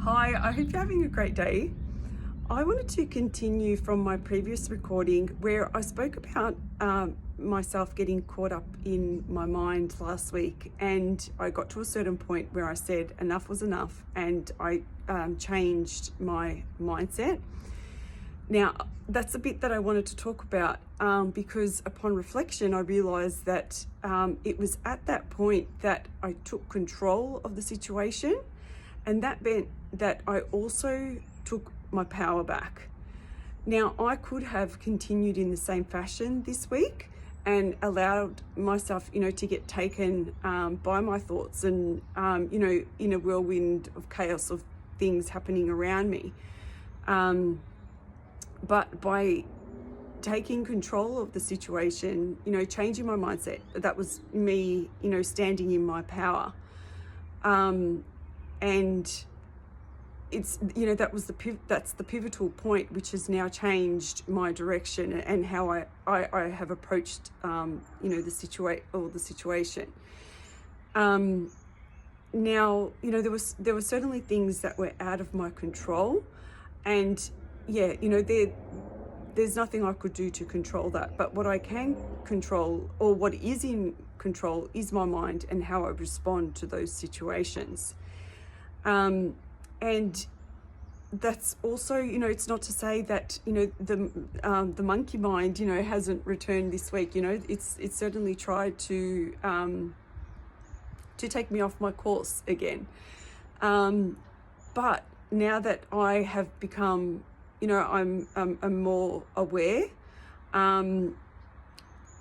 Hi, I hope you're having a great day. I wanted to continue from my previous recording where I spoke about myself getting caught up in my mind last week, and I got to a certain point where I said enough was enough, and I changed my mindset. Now, that's a bit that I wanted to talk about because upon reflection, I realized that it was at that point that I took control of the situation, and that meant that I also took my power back. Now, I could have continued in the same fashion this week and allowed myself, to get taken by my thoughts and, in a whirlwind of chaos of things happening around me. But by taking control of the situation, changing my mindset, that was me, standing in my power. And it's, that's the pivotal point, which has now changed my direction and how I have approached, the situation. Now, there were certainly things that were out of my control, and there's nothing I could do to control that. But what I can control, or what is in control, is my mind and how I respond to those situations. And that's also, it's not to say that, the monkey mind, hasn't returned this week. It's certainly tried to take me off my course again. But now that I have become, I'm more aware,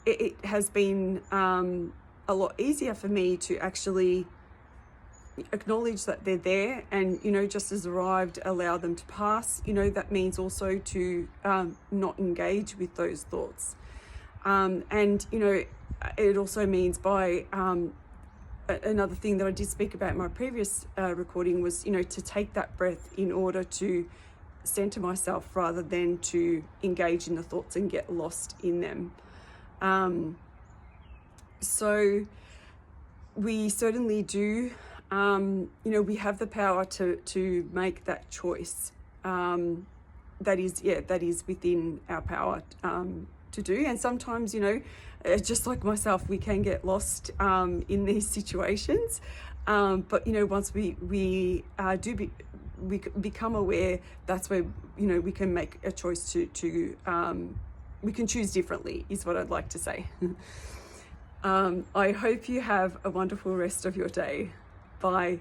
it has been a lot easier for me to actually acknowledge that they're there and, just as arrived, allow them to pass. That means also to not engage with those thoughts. And, it also means by another thing that I did speak about in my previous recording was, to take that breath in order to center myself rather than to engage in the thoughts and get lost in them. So we certainly do, we have the power to make that choice. That is within our power to do. And sometimes, just like myself, we can get lost in these situations. But once we become aware, that's where we can make a choice to we can choose differently, is what I'd like to say. I hope you have a wonderful rest of your day. Bye.